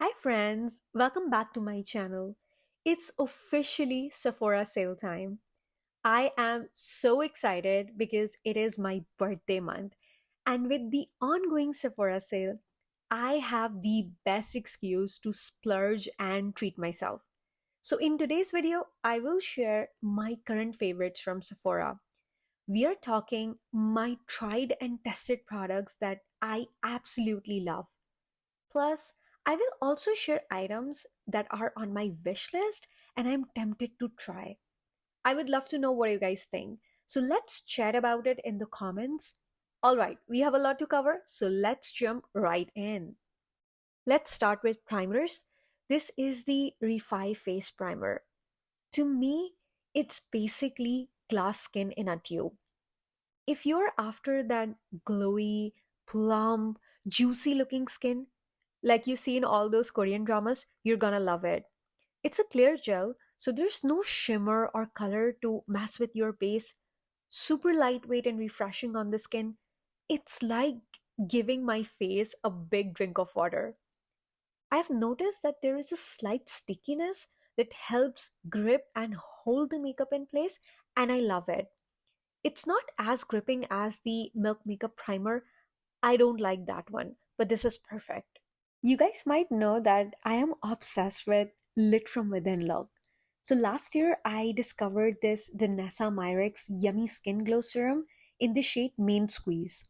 Hi friends, welcome back to my channel. It's officially Sephora sale time. I am so excited because it is my birthday month. And with the ongoing Sephora sale, I have the best excuse to splurge and treat myself. So in today's video, I will share my current favorites from Sephora. We are talking my tried and tested products that I absolutely love. Plus, I will also share items that are on my wish list and I'm tempted to try. I would love to know what you guys think. So let's chat about it in the comments. All right, we have a lot to cover, so let's jump right in. Let's start with primers. This is the Refy Face Primer. To me, it's basically glass skin in a tube. If you're after that glowy, plump, juicy looking skin, like you see in all those Korean dramas, you're gonna love it. It's a clear gel, so there's no shimmer or color to mess with your base. Super lightweight and refreshing on the skin. It's like giving my face a big drink of water. I've noticed that there is a slight stickiness that helps grip and hold the makeup in place, and I love it. It's not as gripping as the Milk Makeup Primer. I don't like that one, but this is perfect. You guys might know that I am obsessed with lit from within look. So last year I discovered this Danessa Myricks Yummy Skin Glow Serum in the shade Main Squeeze.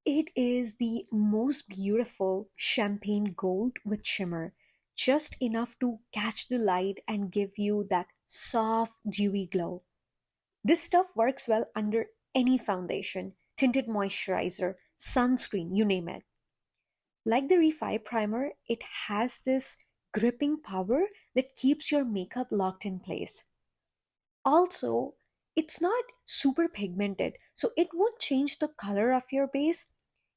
It is the most beautiful champagne gold with shimmer, just enough to catch the light and give you that soft, dewy glow. This stuff works well under any foundation, tinted moisturizer, sunscreen, you name it. Like the Refy primer, it has this gripping power that keeps your makeup locked in place. Also, it's not super pigmented, so it won't change the color of your base.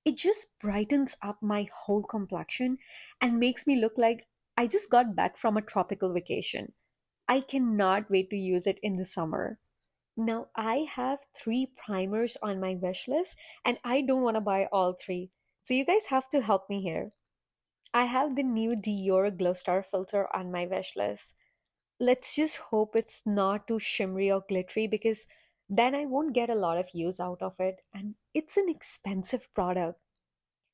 It just brightens up my whole complexion and makes me look like I just got back from a tropical vacation. I cannot wait to use it in the summer. Now, I have three primers on my wish list, and I don't want to buy all three. So, you guys have to help me here. I have the new Dior Glow Star filter on my wish list. Let's just hope it's not too shimmery or glittery because then I won't get a lot of use out of it, and it's an expensive product.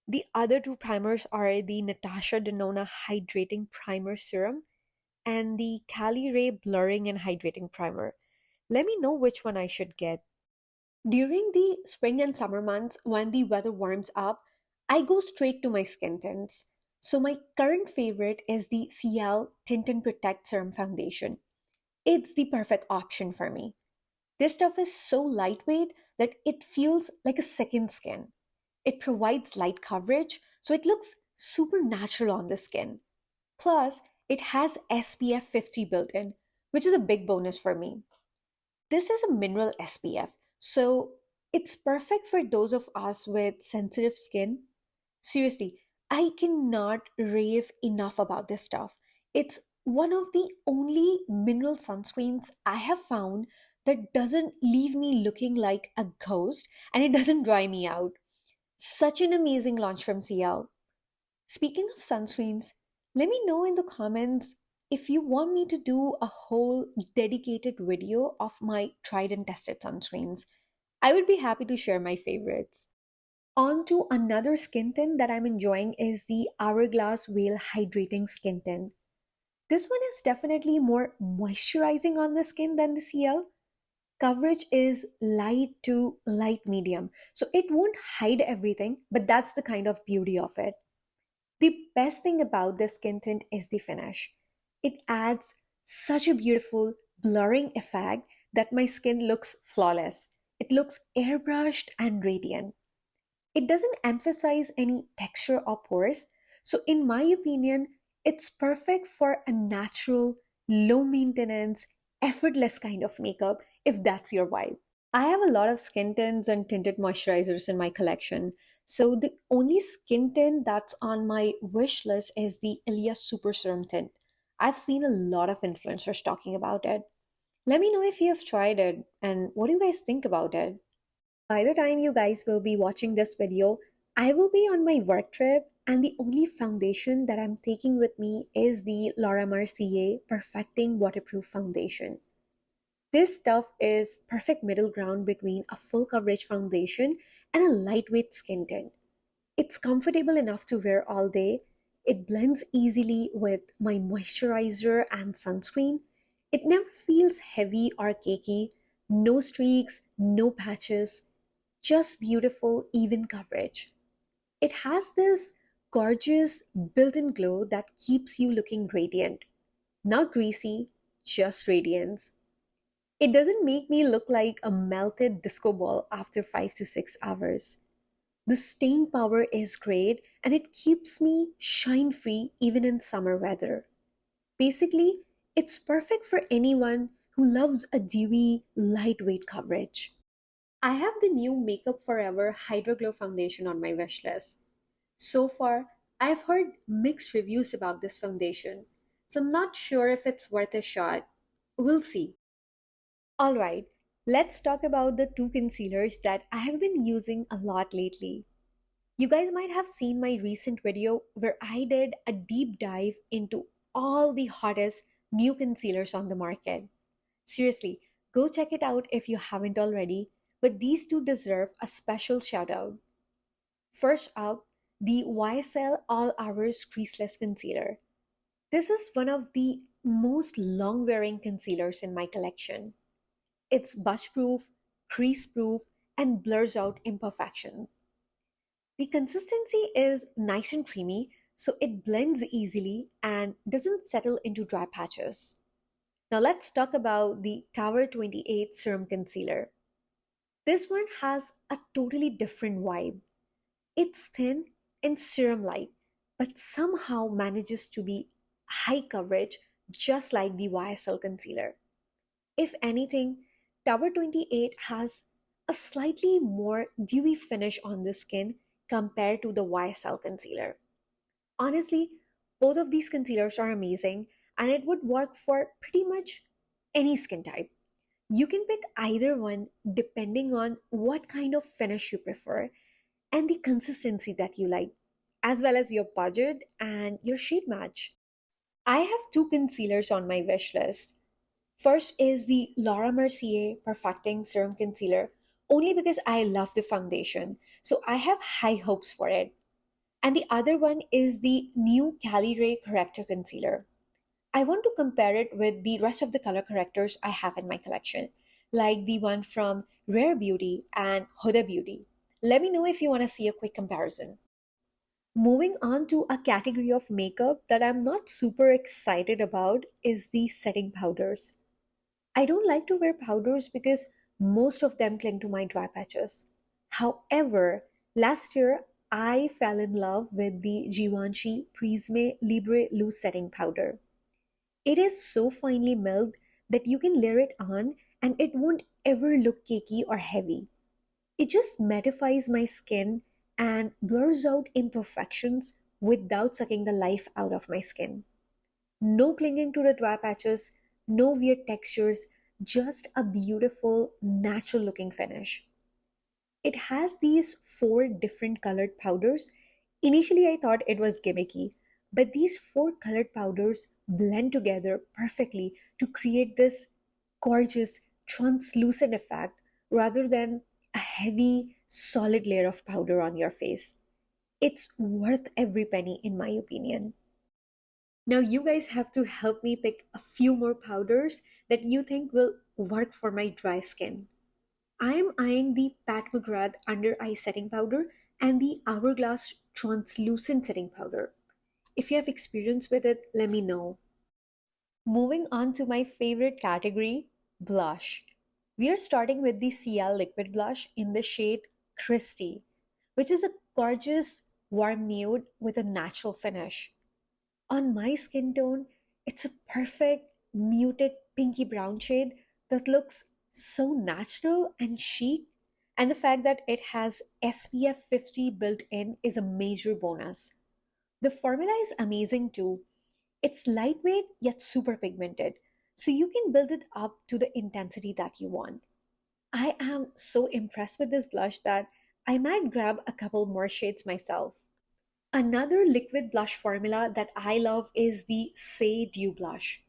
The other two primers are the Natasha Denona Hydrating Primer Serum and the Cali Ray Blurring and Hydrating Primer. Let me know which one I should get. During the spring and summer months, when the weather warms up, I go straight to my skin tints. So, my current favorite is the Ciele Tint and Protect Serum Foundation. It's the perfect option for me. This stuff is so lightweight that it feels like a second skin. It provides light coverage, so it looks super natural on the skin. Plus, it has SPF 50 built in, which is a big bonus for me. This is a mineral SPF, so it's perfect for those of us with sensitive skin. Seriously, I cannot rave enough about this stuff. It's one of the only mineral sunscreens I have found that doesn't leave me looking like a ghost and it doesn't dry me out. Such an amazing launch from CL. Speaking of sunscreens, let me know in the comments if you want me to do a whole dedicated video of my tried and tested sunscreens. I would be happy to share my favorites. On to another skin tint that I'm enjoying is the Hourglass Whale Hydrating Skin Tint. This one is definitely more moisturizing on the skin than the CL. Coverage is light to light medium, so it won't hide everything, but that's the kind of beauty of it. The best thing about this skin tint is the finish. It adds such a beautiful blurring effect that my skin looks flawless. It looks airbrushed and radiant. It doesn't emphasize any texture or pores, so in my opinion, it's perfect for a natural, low maintenance, effortless kind of makeup if that's your vibe. I have a lot of skin tints and tinted moisturizers in my collection. So the only skin tint that's on my wish list is the Ilia Super Serum tint. I've seen a lot of influencers talking about it. Let me know if you have tried it and what do you guys think about it. By the time you guys will be watching this video, I will be on my work trip And the only foundation that I'm taking with me is the Laura Mercier Perfecting Waterproof Foundation. This stuff is perfect middle ground between a full coverage foundation and a lightweight skin tint. It's comfortable enough to wear all day. It blends easily with my moisturizer and sunscreen. It never feels heavy or cakey. No streaks, no patches, just beautiful, even coverage. It has this gorgeous built in glow that keeps you looking radiant. Not greasy, just radiance. It doesn't make me look like a melted disco ball after 5 to 6 hours. The staying power is great and it keeps me shine free even in summer weather. Basically, it's perfect for anyone who loves a dewy, lightweight coverage. I have the new Makeup Forever Hydro Glow foundation on my wish list. So far, I've heard mixed reviews about this foundation, so I'm not sure if it's worth a shot. We'll see. Alright, let's talk about the two concealers that I have been using a lot lately. You guys might have seen my recent video where I did a deep dive into all the hottest new concealers on the market. Seriously, go check it out if you haven't already, but these two deserve a special shout out. First up, the YSL All Hours Creaseless Concealer. This is one of the most long wearing concealers in my collection. It's budge proof, crease proof, and blurs out imperfection. The consistency is nice and creamy, so it blends easily and doesn't settle into dry patches. Now let's talk about the Tower 28 Serum Concealer. This one has a totally different vibe. It's thin and serum-like, but somehow manages to be high coverage just like the YSL concealer. If anything, Tower 28 has a slightly more dewy finish on the skin compared to the YSL concealer. Honestly, both of these concealers are amazing and it would work for pretty much any skin type. You can pick either one depending on what kind of finish you prefer and the consistency that you like, as well as your budget and your shade match. I have two concealers on my wish list. First is the Laura Mercier Perfecting Serum Concealer, only because I love the foundation, so I have high hopes for it. And the other one is the new Cali Ray Corrector Concealer. I want to compare it with the rest of the color correctors I have in my collection, like the one from Rare Beauty and Huda Beauty. Let me know if you want to see a quick comparison. Moving on to a category of makeup that I'm not super excited about is the setting powders. I don't like to wear powders because most of them cling to my dry patches. However, last year I fell in love with the Givenchy Prisme Libre Loose Setting Powder. It is so finely milled that you can layer it on and it won't ever look cakey or heavy. It just mattifies my skin and blurs out imperfections without sucking the life out of my skin. No clinging to the dry patches, no weird textures, just a beautiful, natural looking finish. It has these four different colored powders. Initially, I thought it was gimmicky, but these four colored powders blend together perfectly to create this gorgeous, translucent effect rather than a heavy, solid layer of powder on your face. It's worth every penny, in my opinion. Now, you guys have to help me pick a few more powders that you think will work for my dry skin. I am eyeing the Pat McGrath Under Eye Setting Powder and the Hourglass Translucent Setting Powder. If you have experience with it, let me know. Moving on to my favorite category, blush. We are starting with the Ciele liquid blush in the shade Christy, which is a gorgeous warm nude with a natural finish. On my skin tone, it's a perfect muted pinky brown shade that looks so natural and chic. And the fact that it has SPF 50 built in is a major bonus. The formula is amazing too. It's lightweight yet super pigmented, so you can build it up to the intensity that you want. I am so impressed with this blush that I might grab a couple more shades myself. Another liquid blush formula that I love is the Say Dew Blush.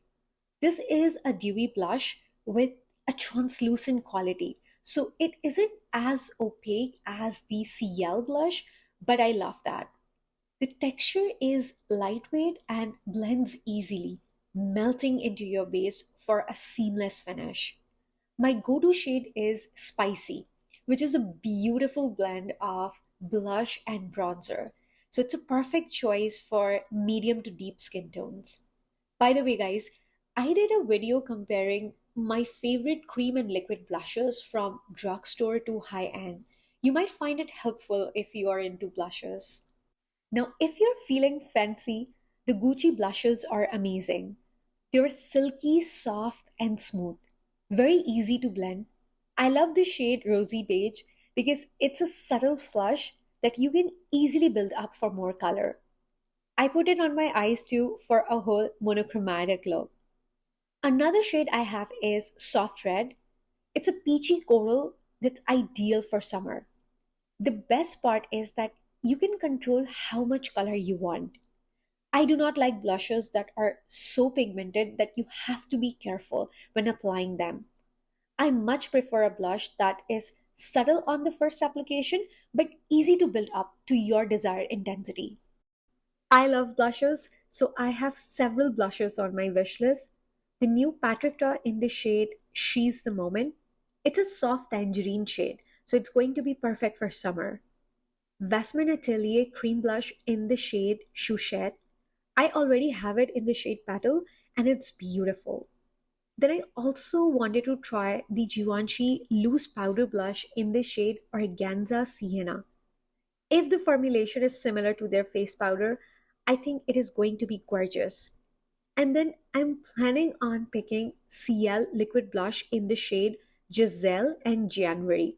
This is a dewy blush with a translucent quality. So it isn't as opaque as the Ciele blush, but I love that. The texture is lightweight and blends easily, melting into your base for a seamless finish. My go to shade is Spicy, which is a beautiful blend of blush and bronzer. So it's a perfect choice for medium to deep skin tones. By the way, guys, I did a video comparing my favorite cream and liquid blushes from drugstore to high end. You might find it helpful if you are into blushes. Now, if you're feeling fancy, the Gucci blushes are amazing. They're silky, soft, and smooth. Very easy to blend. I love the shade Rosy Beige because it's a subtle flush that you can easily build up for more color. I put it on my eyes too for a whole monochromatic look. Another shade I have is Soft Red. It's a peachy coral that's ideal for summer. The best part is that you can control how much color you want. I do not like blushes that are so pigmented that you have to be careful when applying them. I much prefer a blush that is subtle on the first application but easy to build up to your desired intensity. I love blushes, so I have several blushes on my wish list. The new Patrick Ta in the shade She's the Moment. It's a soft tangerine shade, so it's going to be perfect for summer. Vesman Atelier cream blush in the shade Chouchette. I already have it in the shade Petal and it's beautiful. Then I also wanted to try the Givenchy loose powder blush in the shade Organza Sienna. If the formulation is similar to their face powder, I think it is going to be gorgeous. And then I'm planning on picking Ciele liquid blush in the shade Giselle and January.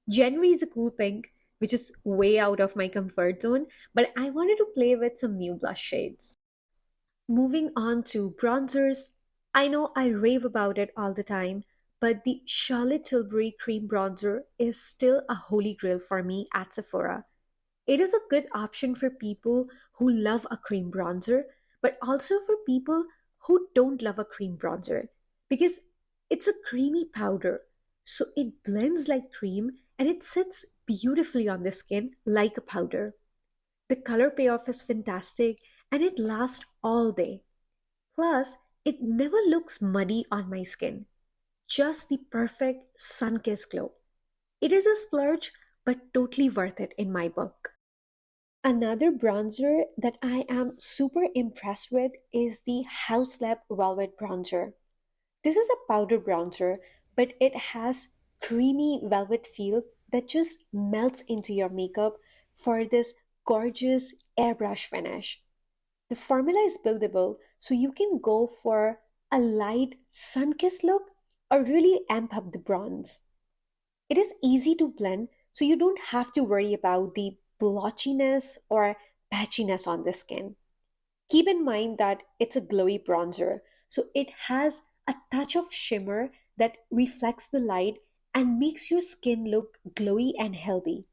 January is a cool pink, which is way out of my comfort zone, but I wanted to play with some new blush shades. Moving on to bronzers, I know I rave about it all the time, but the Charlotte Tilbury cream bronzer is still a holy grail for me at Sephora. It is a good option for people who love a cream bronzer, but also for people who don't love a cream bronzer because it's a creamy powder. So it blends like cream and it sits beautifully on the skin like a powder. The color payoff is fantastic and it lasts all day. Plus, it never looks muddy on my skin. Just the perfect sun kissed glow. It is a splurge, but totally worth it in my book. Another bronzer that I am super impressed with is the House Lab Velvet Bronzer. This is a powder bronzer, but it has creamy velvet feel that just melts into your makeup for this gorgeous airbrush finish. The formula is buildable, so you can go for a light sun-kissed look or really amp up the bronze. It is easy to blend, so you don't have to worry about the blotchiness or patchiness on the skin. Keep in mind that it's a glowy bronzer, so it has a touch of shimmer that reflects the light and makes your skin look glowy and healthy.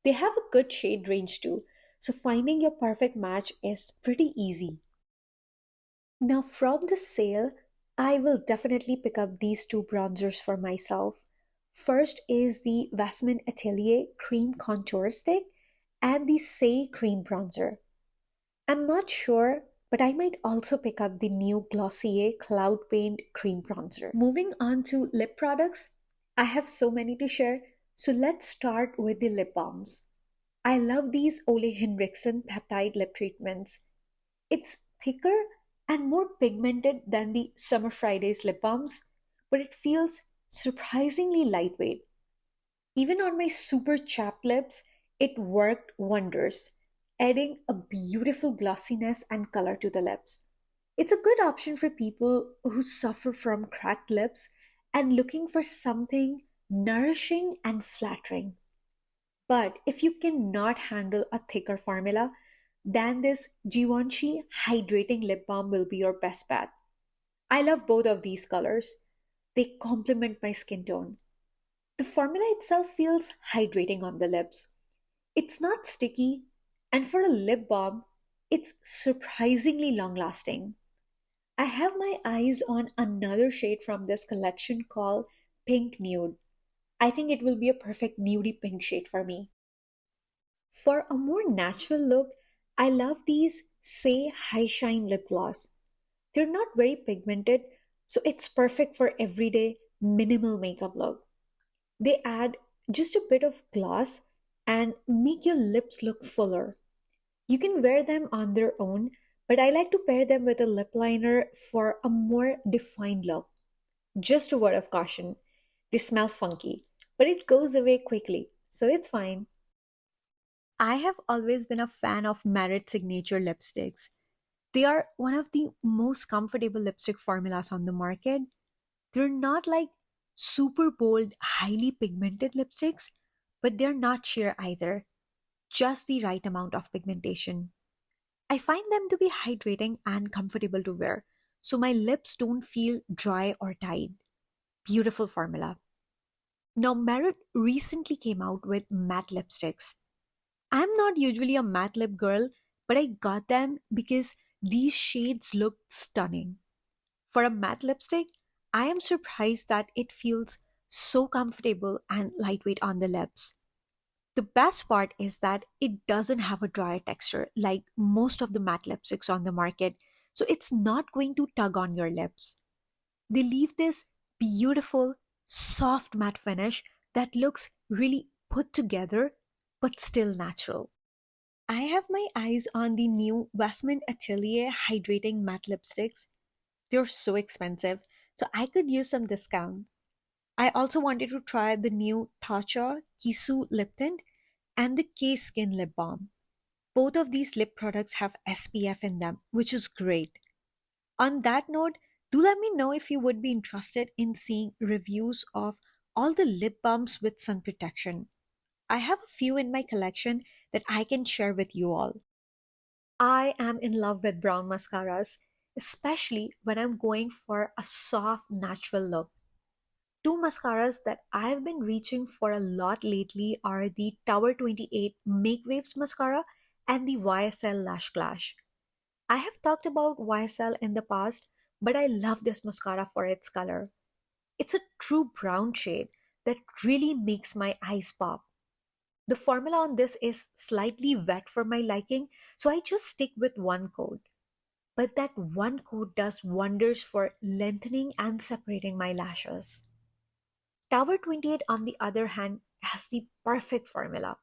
They have a good shade range too, so finding your perfect match is pretty easy. Now, from the sale, I will definitely pick up these two bronzers for myself. First is the Vaseline Atelier Cream Contour Stick and the Say Cream Bronzer. I'm not sure, but I might also pick up the new Glossier Cloud Paint Cream Bronzer. Moving on to lip products, I have so many to share, so let's start with the lip balms. I love these Ole Henriksen peptide lip treatments. It's thicker and more pigmented than the Summer Fridays lip balms, but it feels surprisingly lightweight. Even on my super chapped lips, it worked wonders, adding a beautiful glossiness and color to the lips. It's a good option for people who suffer from cracked lips and looking for something nourishing and flattering. But if you cannot handle a thicker formula, then this Givenchy Hydrating Lip Balm will be your best bet. I love both of these colors. They complement my skin tone. The formula itself feels hydrating on the lips. It's not sticky And for a lip balm, it's surprisingly long lasting. I have my eyes on another shade from this collection called Pink Nude. I think it will be a perfect nudie pink shade for me. For a more natural look, I love these Say High Shine lip gloss. They're not very pigmented, so it's perfect for everyday minimal makeup look. They add just a bit of gloss and make your lips look fuller. You can wear them on their own, but I like to pair them with a lip liner for a more defined look. Just a word of caution, they smell funky, but it goes away quickly, so it's fine. I have always been a fan of Merit signature lipsticks. They are one of the most comfortable lipstick formulas on the market. They're not like super bold, highly pigmented lipsticks, but they're not sheer either, just the right amount of pigmentation. I find them to be hydrating and comfortable to wear, so my lips don't feel dry or tight. Beautiful formula. Now, Merit recently came out with matte lipsticks. I'm not usually a matte lip girl, but I got them because these shades look stunning. For a matte lipstick, I am surprised that it feels so comfortable and lightweight on the lips. The best part is that it doesn't have a dry texture like most of the matte lipsticks on the market, so it's not going to tug on your lips. They leave this beautiful, soft matte finish that looks really put together but still natural. I have my eyes on the new Westman Atelier Hydrating Matte Lipsticks. They're so expensive, so I could use some discount. I also wanted to try the new Tatcha Kisu Lip Tint and the K Skin Lip Balm. Both of these lip products have SPF in them, which is great. On that note, do let me know if you would be interested in seeing reviews of all the lip balms with sun protection. I have a few in my collection that I can share with you all. I am in love with brown mascaras, especially when I'm going for a soft, natural look. Two mascaras that I've been reaching for a lot lately are the Tower 28 Make Waves mascara and the YSL Lash Clash. I have talked about YSL in the past, but I love this mascara for its color. It's a true brown shade that really makes my eyes pop. The formula on this is slightly wet for my liking, so I just stick with one coat. But that one coat does wonders for lengthening and separating my lashes. Tower 28, on the other hand, has the perfect formula.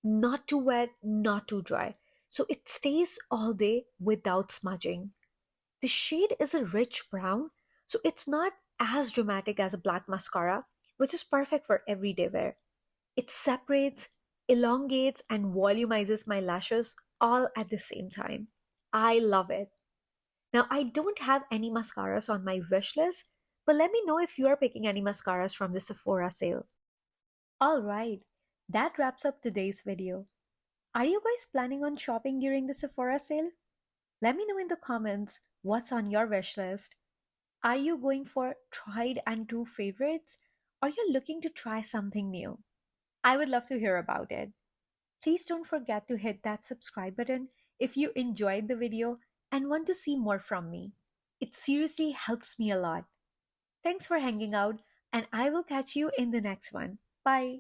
Not too wet, not too dry. So it stays all day without smudging. The shade is a rich brown, so it's not as dramatic as a black mascara, which is perfect for everyday wear. It separates, elongates, and volumizes my lashes all at the same time. I love it. Now, I don't have any mascaras on my wish list, but let me know if you are picking any mascaras from the Sephora sale. Alright, that wraps up today's video. Are you guys planning on shopping during the Sephora sale? Let me know in the comments what's on your wish list. Are you going for tried and true favorites? Or are you looking to try something new? I would love to hear about it. Please don't forget to hit that subscribe button if you enjoyed the video and want to see more from me. It seriously helps me a lot. Thanks for hanging out, and I will catch you in the next one. Bye.